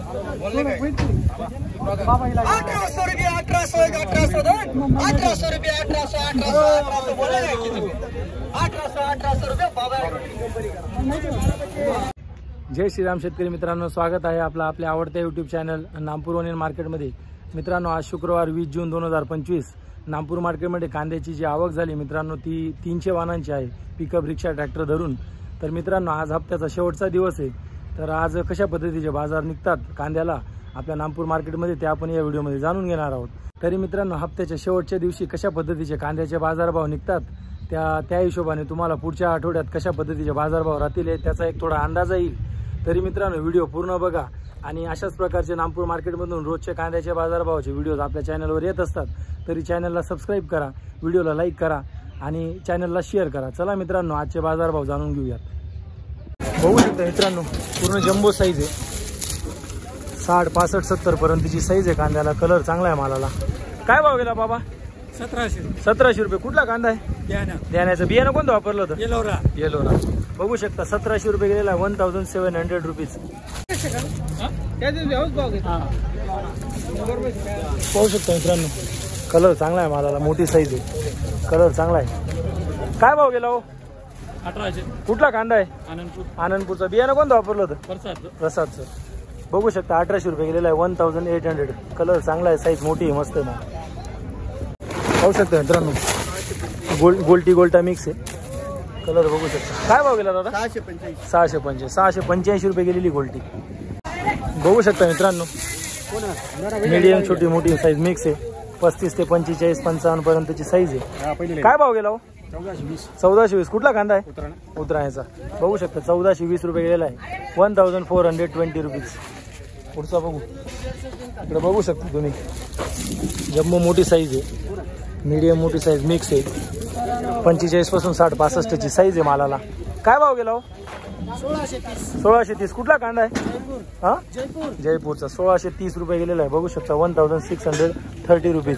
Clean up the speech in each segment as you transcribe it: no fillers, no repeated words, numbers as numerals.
जय श्रीराम शेतकरी मित्रांनो, स्वागत आहे आपल्या आवडत्या यूट्यूब चॅनल नामपूर ओनियन मार्केटमध्ये। मित्रांनो, आज शुक्रवार 20 जून 2025 नामपूर मार्केटमध्ये कांद्याची जी आवक झाली मित्रांनो ती 300 वाहनांची आहे, पिकअप, रिक्षा, ट्रॅक्टर धरून। तर मित्रांनो, आज हप्त्याचा शेवटचा दिवस आहे। तर आज कशा पद्धतीचे बाजार निघतात कांद्याला आपल्या नामपूर मार्केटमध्ये ते आपण या व्हिडिओमध्ये जाणून घेणार आहोत। तरी मित्रांनो, हप्त्याच्या शेवटच्या दिवशी कशा पद्धतीचे कांद्याचे बाजारभाव निघतात त्या हिशोबाने तुम्हाला पुढच्या आठवड्यात कशा पद्धतीचे बाजारभाव राहतील त्याचा एक थोडा अंदाज येईल। तरी मित्रांनो, व्हिडिओ पूर्ण बघा आणि अशाच प्रकारचे नामपूर मार्केटमधून रोजचे कांद्याचे बाजारभावाचे व्हिडिओज आपल्या चॅनलवर येत असतात। तरी चॅनलला सबस्क्राइब करा, व्हिडिओला लाईक करा आणि चॅनलला शेअर करा। चला मित्रांनो, आजचे बाजारभाव जाणून घेऊयात। बघू शकता मित्रांनो, पूर्ण जम्बो साईज आहे, 60, 65, 70 पर्यंतची साईज आहे कांद्याला। कलर चांगला आहे मालाला। काय भाव गेला बाबा? 1700 रुपये। कुठला कांदा आहे? ध्यानाचं बियाणं कोणतं वापरलं होतं? येलोरा। बघू शकता 1700 रुपये गेलेला, 1700 रुपीज। पाहू शकता मित्रांनो, कलर चांगला आहे मालाला, मोठी साईज आहे, कलर चांगला आहे। काय भाव गेला हो? 1800। कुठला कांदा आहे? आनंदपूरचा। बियाणं कोणतं वापरलं होतं? प्रसादचं। बघू शकता 1800 रुपये गेलेला आहे, 1800। कलर चांगला आहे, साईज मोठी आहे, मस्त आहे माल। पाहू शकता मित्रांनो, गोल्टा मिक्स आहे, कलर बघू शकता। काय भाव गेला दादा? 685 रुपये गेलेली गोल्टी। बघू शकता मित्रांनो, मीडियम, छोटी मोठी साईज मिक्स आहे, 35 ते 45, 55 पर्यंतची साईज आहे। काय भाव गेला हो? 1420। कुठला कांदा आहे? उतरायचा। बघू शकता 1420 रुपये गेलेला आहे, 1420 रुपीज। पुढचा बघू, इकडे बघू शकता तुम्ही, जम्बो मोठी साईज आहे, मीडियम मोठी साईज मिक्स आहे, 45 पासून 60, 65ची साईज आहे मालाला। काय भाव गेला हो? 1630। कुठला कांदा आहे? हा, जयपूरचा। 1630 रुपये गेलेला आहे, बघू शकता, 1630 रुपीज।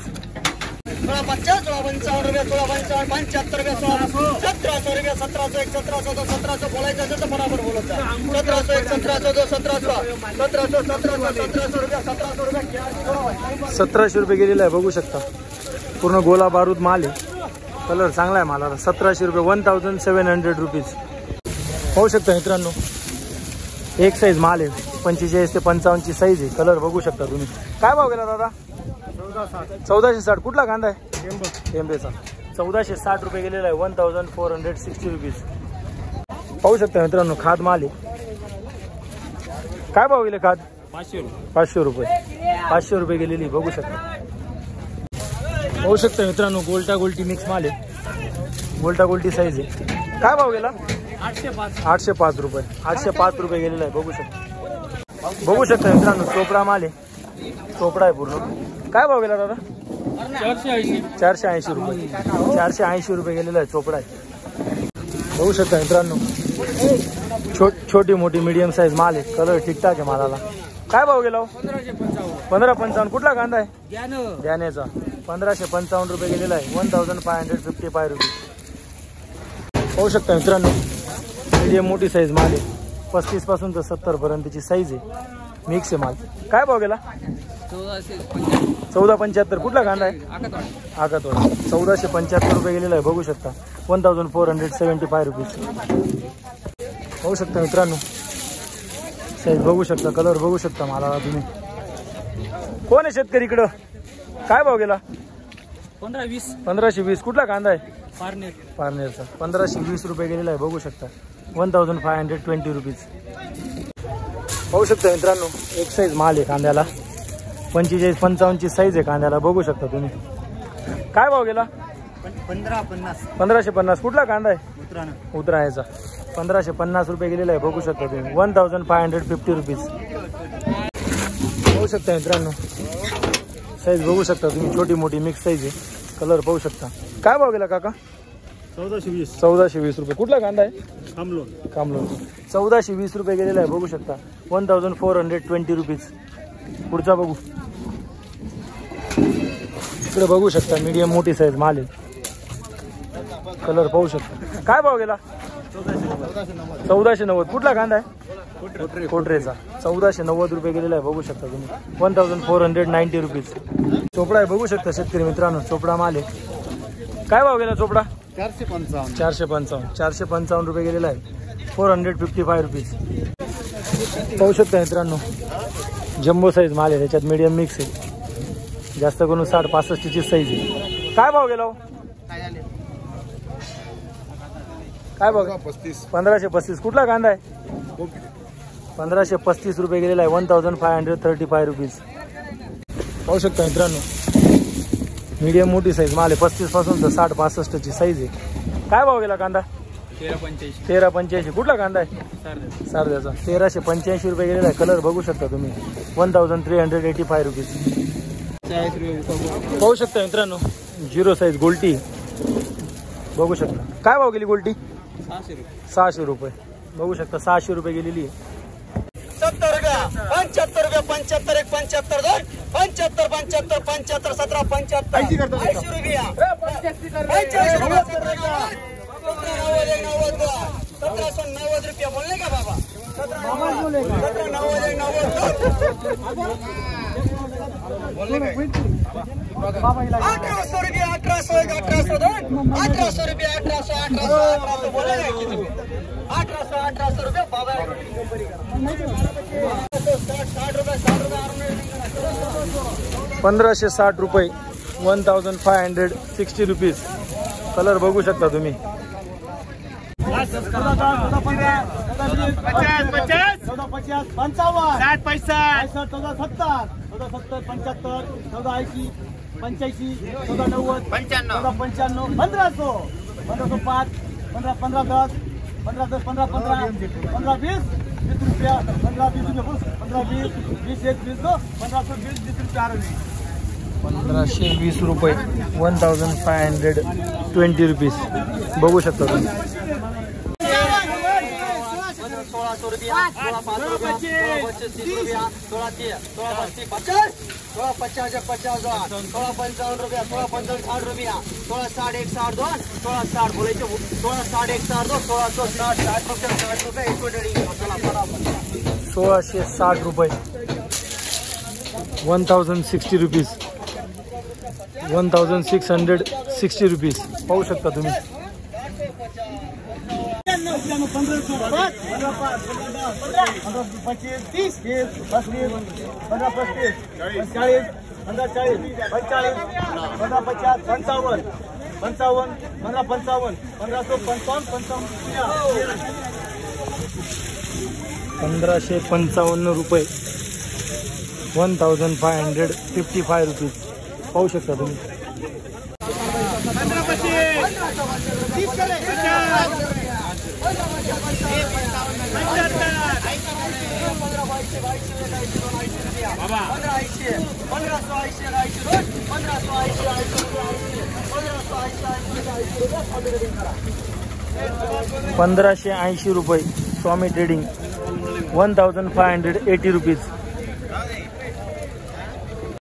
55 रुपये, 75 रुपये, 1700 रुपये, 1701, 1702, 1700 बोलायचं असेल तर बरोबर बोलत जा। 1701, 1702, 1700, 1700 रुपये गेलेला आहे, बघू शकता, पूर्ण गोला बारूद माल आहे, कलर चांगला आहे मालाला। 1700 रुपये, 1700 रुपीज। पाहू शकता मित्रांनो, एक साईज माल आहे, 45 ते 55ची साईज आहे, कलर बघू शकता तुम्ही। काय भाव गेला दादा? 1460। कुठला कांदा आहे? टेंबेचा। 1460 रुपये गेलेला आहे, 1460 रुपीज। पाहू शकता मित्रांनो, खाद माल आहे। काय भाव गेले खाद? 500 रुपये। 500 रुपये गेलेली, बघू शकता। पाहू शकता मित्रांनो, गोल्टी मिक्स माल आहे, गोल्टी साईज आहे। काय भाव गेला? 805 रुपये। 805 रुपये गेलेला आहे, बघू शकता। बघू शकता मित्रांनो, चोपडा माल आहे, चोपडा आहे पूर्ण। काय भाव गेला दादा? 480 रुपये। 480 रुपये गेलेला आहे, चोपडा आहे। बघू शकता मित्रांनो, छोटी मोठी मीडियम साईज माल आहे, कलर ठीकठाक आहे मालाला। काय भाव गेला? 1555। कुठला कांदा आहे? ध्यानाचा। 1555 रुपये गेलेला आहे, 1555 रुपये। पाहू शकता मित्रांनो, मीडियम मोठी साईज माल आहे, 35 पासून तर 70 पर्यंतची साईज आहे, मिक्स आहे माल। काय भाव गेला? 1475। कुठला कांदा आहे? आकातवाडा। 1475 रुपये गेलेला आहे, बघू शकता, 1475 रुपीज। पाहू शकता मित्रांनो, साईज बघू शकता, कलर बघू शकता मालाला तुम्ही। कोण आहे शेतकरी इकडं? काय भाव गेला? 1520। कुठला कांदा आहे? पारनेरचा। 1520 रुपये गेलेला आहे, बघू शकता, 1520 रुपीज। पाहू शकता मित्रांनो, एक साईज माल आहे कांद्याला, 45, 55ची साईज आहे कांद्याला, बघू शकता तुम्ही। काय भाव गेला? 1550। कुठला कांदा आहे? उतरायचा। 1550 रुपये गेलेला आहे, बघू शकता तुम्ही, 1550 रुपीज। पाहू शकता मित्रांनो, साईज बघू शकता तुम्ही, छोटी मोठी मिक्स साईज आहे, कलर पाहू शकता। काय भाव गेला काका? 1420 रुपये। कुठला कांदा आहे? कामलोन। 1420 रुपये गेलेला आहे, बघू शकता, 1420 रुपीज। पुढचा बघू, इकडे बघू शकता, मीडियम मोठी साईज माल आहे, कलर पाहू शकता। काय भाव गेला? 1490। कुठला कांदा आहे? कोटरेचा 1490 रुपये गेलेला आहे, बघू शकता तुम्ही. 1490 रुपीज. चोपडा आहे, बघू शकता शेतकरी मित्रांनो. चोपडा माल आहे. काय भाव गेला चोपडा? 455 रुपये गेलेला आहे. 455 रुपीज. पाहू शकता मित्रांनो, जम्बो साईज माल आहे, त्याच्यात मीडियम मिक्स आहे. जास्त करून 60-65 ची साईज आहे. काय भाव गेला? काय भाव? 1535. कुठला कांदा आहे? 1535 रुपये गेलेला आहे. 1535 रुपीज. पाहू शकता मित्रांनो, मीडियम मोठी साईज माल आहे. 35 पासून तर 60-65 ची साईज आहे. काय भाव गेला कांदा? 1385. कुठला कांदा आहे? सारद्याचा. 1385 रुपये गेलेला आहे. कलर बघू शकता तुम्ही. 1385 रुपीज. पाहू शकता मित्रांनो, 0 साईज गोल्टी बघू शकता. काय भाव गेली गोल्टी? 600 रुपये. बघू शकता 600 रुपये गेलेली आहे. 70 रुपया, 75 रुपया, 75 1 75 2 75 75 75 17 75 80 रुपया, 85 रुपया, 1790 रुपया बोलले का बाबा? 1800 रुपया, 1800 1800 1800 रुपया, 1800 बोले का किती? 1800 रुपया बाबा. 1560 रुपये. 1560 रुपीज. कलर बघू शकता तुम्ही. 1520 रुपये. 1520 रुपीज. बघू शकता तुम्ही. 1600 रुपया, 16 रुपया, 25 रुपया, 16 50, 16 50 50 16 55 रुपया, 16 55 60 रुपया, 16 60 1 60 2, 16 60 बोलायचे, 16 60 1 60 2, 1660 60 रुपये 1660 रुपये. 1060 रुपीज. 1660 रुपीज. पाहू शकता तुम्ही. 1555 रुपये. 1555 रुपीज. पाहू शकता तुम्ही. 1580 रुपये. स्वामी ट्रेडिंग. 1580 रुपीज.